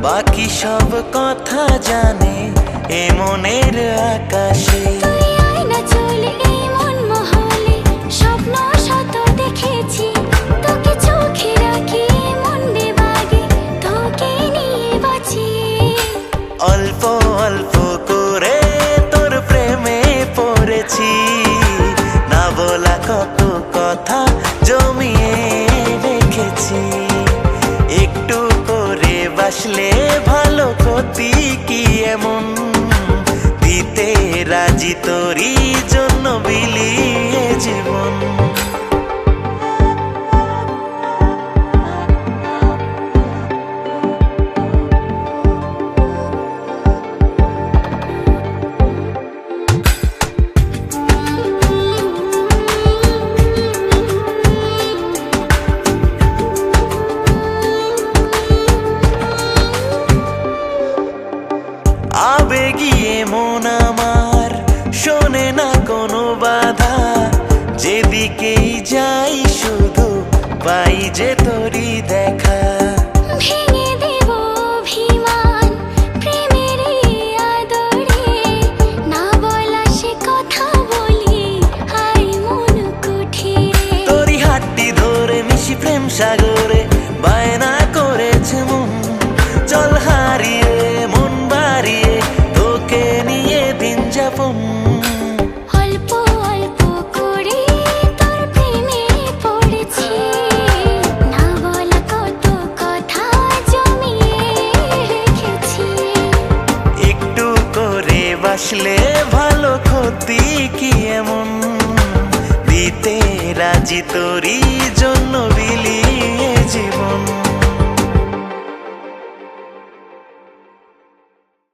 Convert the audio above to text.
বাকি সব কথা জানে এ মনের আকাশে। তুই আয়না চলে এই মন মহলে, স্বপ্ন শত দেখেছি, তোকে চোখে রাখি মন বেবাগে, তোকে নিয়ে বাঁচি। অল্প অল্প করে তোর প্রেমে পড়েছি, না বলা কত কথা জমিয়ে রেখেছি। একটু করে বাসলে ভালো ক্ষতি কি এমন, দিতে রাজি তোরই জন্য বিলিয়ে জীবন। আবেগিয়ে মন আমার শোনে না কোনো বাধা, যেদিকেই যাই শুধু পাই যে তোরই দেখা। ভেঙে দেব অভিমান প্রেমের এই আদরে, না বলা সে কথা বলি হাই মন কুঠিরে। তোরই হাতটি ধরে মিশি প্রেম সাগরে, বায়না করেছে মন চল হারিয়ে মন বাড়িয়ে তোকে নিয়ে দিন যাপন। অল্প অল্প করে তোর প্রেমে পড়েছি, না বলা কত কথা জমিয়ে রেখেছি। একটু করে বাসলে ভালো ক্ষতি কি এমন, দিতে রাজি তোরই জন্য বিলিয়ে